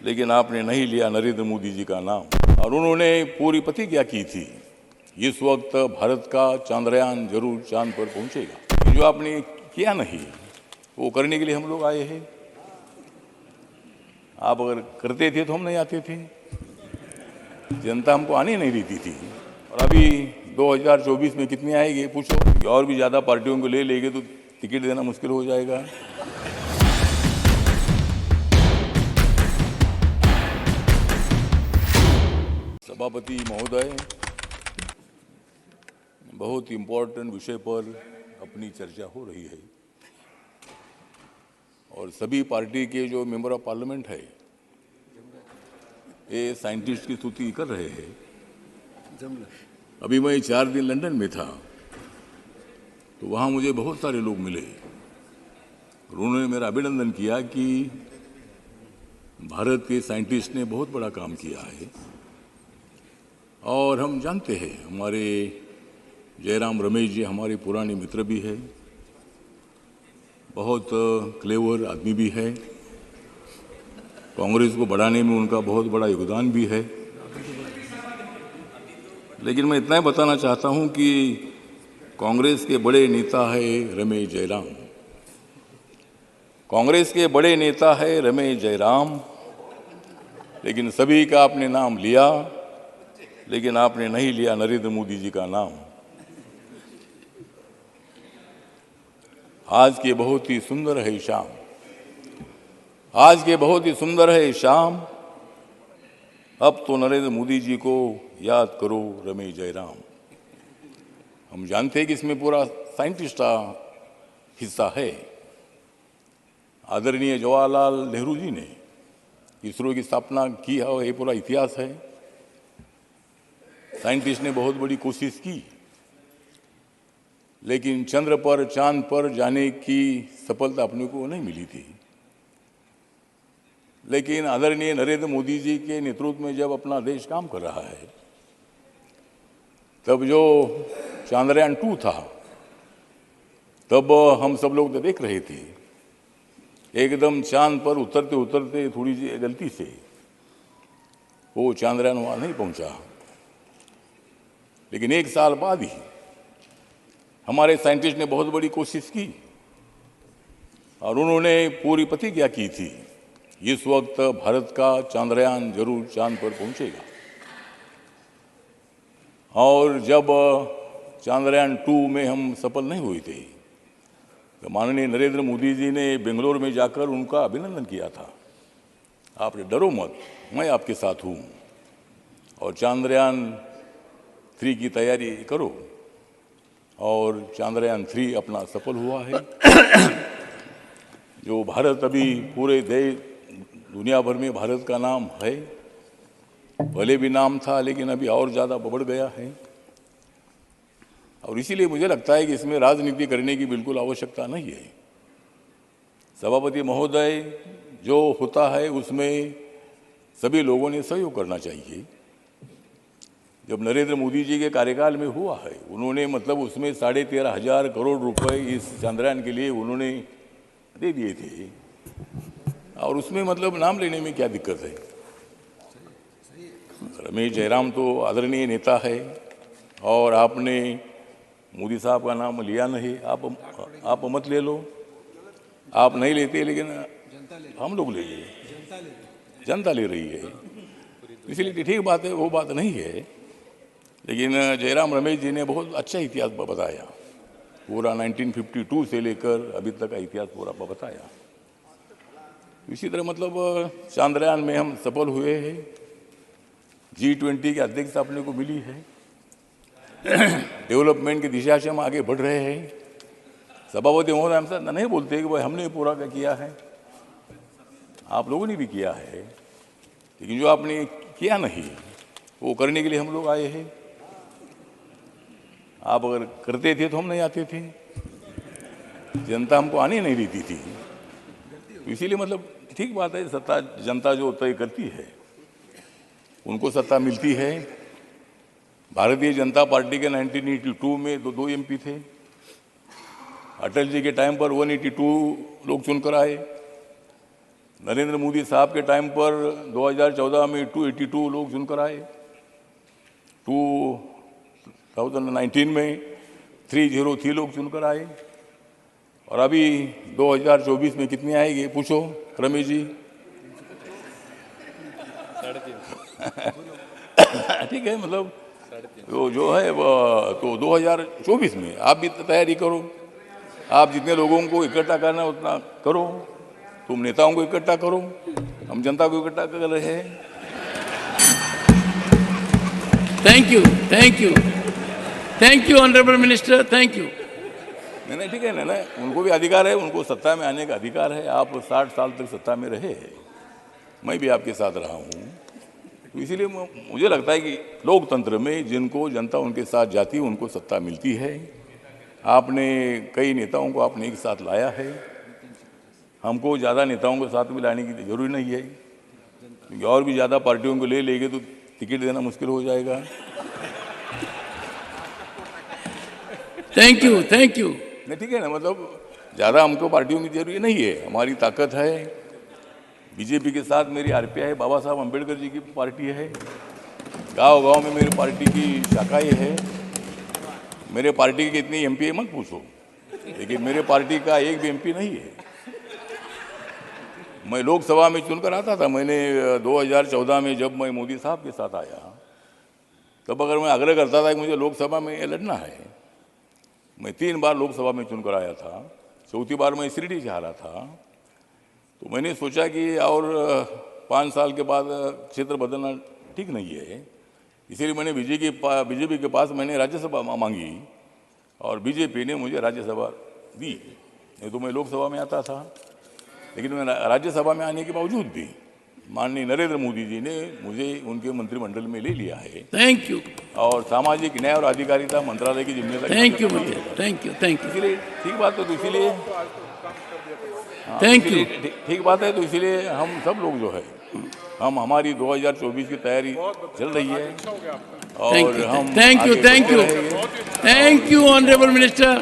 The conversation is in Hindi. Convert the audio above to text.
लेकिन आपने नहीं लिया नरेंद्र मोदी जी का नाम। और उन्होंने पूरी प्रतिज्ञा की थी इस वक्त भारत का चंद्रयान जरूर चांद पर पहुंचेगा। जो आपने किया नहीं वो करने के लिए हम लोग आए हैं। आप अगर करते थे तो हम नहीं आते थे, जनता हमको आने नहीं देती थी। और अभी 2024 में कितनी आएगी पूछो, और भी ज़्यादा पार्टियों को ले लेंगे तो टिकट देना मुश्किल हो जाएगा। सभापति महोदय, बहुत इम्पोर्टेंट विषय पर अपनी चर्चा हो रही है और सभी पार्टी के जो मेंबर ऑफ पार्लियामेंट है ये साइंटिस्ट की स्तुति कर रहे हैं। अभी मैं 4 दिन लंदन में था तो वहाँ मुझे बहुत सारे लोग मिले और उन्होंने मेरा अभिनंदन किया कि भारत के साइंटिस्ट ने बहुत बड़ा काम किया है। और हम जानते हैं हमारे जयराम रमेश जी हमारे पुराने मित्र भी है, बहुत क्लेवर आदमी भी है, कांग्रेस को बढ़ाने में उनका बहुत बड़ा योगदान भी है। लेकिन मैं इतना ही बताना चाहता हूं कि कांग्रेस के बड़े नेता है रमेश जयराम, कांग्रेस के बड़े नेता है रमेश जयराम। लेकिन सभी का आपने नाम लिया, लेकिन आपने नहीं लिया नरेंद्र मोदी जी का नाम। आज के बहुत ही सुंदर है शाम, आज के बहुत ही सुंदर है शाम, अब तो नरेंद्र मोदी जी को याद करो रमेश जयराम। हम जानते हैं कि इसमें पूरा साइंटिस्ट का हिस्सा है। आदरणीय जवाहरलाल नेहरू जी ने इसरो की स्थापना की है, ये पूरा इतिहास है। साइंटिस्ट ने बहुत बड़ी कोशिश की, लेकिन चंद्र पर चांद पर जाने की सफलता अपने को नहीं मिली थी। लेकिन आदरणीय नरेंद्र मोदी जी के नेतृत्व में जब अपना देश काम कर रहा है, तब जो चंद्रयान 2 था, तब हम सब लोग तो देख रहे थे एकदम चांद पर उतरते उतरते थोड़ी सी गलती से वो चंद्रयान वहां नहीं पहुंचा। लेकिन 1 साल बाद ही हमारे साइंटिस्ट ने बहुत बड़ी कोशिश की और उन्होंने पूरी प्रतिज्ञा की थी इस वक्त भारत का चंद्रयान जरूर चांद पर पहुंचेगा। और जब चंद्रयान 2 में हम सफल नहीं हुए थे तो माननीय नरेंद्र मोदी जी ने बेंगलोर में जाकर उनका अभिनंदन किया था। आप डरो मत, मैं आपके साथ हूं और चंद्रयान 3 की तैयारी करो। और चंद्रयान 3 अपना सफल हुआ है। जो भारत अभी पूरे देश दुनिया भर में भारत का नाम है, पहले भी नाम था लेकिन अभी और ज़्यादा बढ़ गया है। और इसीलिए मुझे लगता है कि इसमें राजनीति करने की बिल्कुल आवश्यकता नहीं है। सभापति महोदय, जो होता है उसमें सभी लोगों ने सहयोग करना चाहिए। जब नरेंद्र मोदी जी के कार्यकाल में हुआ है, उन्होंने मतलब उसमें 13,500 करोड़ रुपए इस चंद्रयान के लिए उन्होंने दे दिए थे। और उसमें मतलब नाम लेने में क्या दिक्कत है। रमेश जयराम तो आदरणीय नेता है और आपने मोदी साहब का नाम लिया नहीं। आप मत ले लो, आप नहीं लेते, लेकिन हम लोग ले लिए, जनता ले रही है। इसलिए ठीक बात है, वो बात नहीं है। लेकिन जयराम रमेश जी ने बहुत अच्छा इतिहास बताया, पूरा 1952 से लेकर अभी तक का इतिहास पूरा बताया। इसी तरह मतलब चंद्रयान में हम सफल हुए हैं। G20 की अध्यक्षता अपने को मिली है। डेवलपमेंट की दिशा से हम आगे बढ़ रहे हैं। सभापति महोदय हमसे नहीं बोलते कि भाई हमने पूरा क्या किया है, आप लोगों ने भी किया है। लेकिन जो आपने किया नहीं वो करने के लिए हम लोग आए हैं। आप अगर करते थे तो हम नहीं आते थे, जनता हमको आने नहीं देती थी। इसीलिए मतलब ठीक बात है, सत्ता जनता जो तय करती है उनको सत्ता मिलती है। भारतीय जनता पार्टी के 1982 में दो MP थे। अटल जी के टाइम पर 182 लोग चुनकर आए। नरेंद्र मोदी साहब के टाइम पर 2014 में 282 लोग चुनकर आए, 2019 में 303 लोग चुनकर आए, और अभी 2024 में कितने आएंगे पूछो रमेश जी? ठीक है, मतलब जो है वो तो 2024 में आप भी तैयारी करो। आप जितने लोगों को इकट्ठा करना उतना करो, तुम नेताओं को इकट्ठा करो, हम जनता को इकट्ठा कर रहे हैं। Thank you, thank you, thank you honourable minister, thank you. नहीं ठीक है ना, उनको भी अधिकार है, उनको सत्ता में आने का अधिकार है। आप 60 साल तक सत्ता में रहे, मैं भी आपके साथ रहा हूँ, तो इसीलिए मुझे लगता है कि लोकतंत्र में जिनको जनता उनके साथ जाती है उनको सत्ता मिलती है। आपने कई नेताओं को आपने एक साथ लाया है, हमको ज़्यादा नेताओं को साथ में लाने की जरूरी नहीं है, क्योंकि और भी ज़्यादा पार्टियों को ले लेंगे तो टिकट देना मुश्किल हो जाएगा। Thank you, thank you. नहीं ठीक है ना, मतलब ज़्यादा हमको पार्टियों की जरूरी नहीं है। हमारी ताकत है बीजेपी के साथ मेरी आरपीआई है, बाबा साहब अम्बेडकर जी की पार्टी है, गांव-गांव में मेरी पार्टी की शाखाएं है। मेरे पार्टी के कितनी एमपी है मत पूछो, लेकिन मेरे पार्टी का एक भी एमपी नहीं है। मैं लोकसभा में चुनकर आता था। मैंने 2014 में जब मैं मोदी साहब के साथ आया, तब अगर मैं आग्रह करता था कि मुझे लोकसभा में लड़ना है, मैं 3 बार लोकसभा में चुनकर आया था। चौथी बार मैं शिरडी से हारा था। तो मैंने सोचा कि और 5 साल के बाद क्षेत्र बदलना ठीक नहीं है, इसीलिए मैंने बीजेपी के पास मैंने राज्यसभा मांगी और बीजेपी ने मुझे राज्यसभा दी। नहीं तो मैं लोकसभा में आता था, लेकिन मैं राज्यसभा में आने के बावजूद भी माननीय नरेंद्र मोदी जी ने मुझे उनके मंत्रिमंडल में ले लिया है। Thank you. और सामाजिक न्याय और अधिकारिता मंत्रालय की जिम्मेदारी। Thank you, thank you, thank you. इसीलिए ठीक बात है, तो इसीलिए थैंक यू। ठीक बात है, तो इसीलिए हम सब लोग जो है हमारी 2024 की तैयारी चल रही है और हम thank you, thank you, thank you honourable minister.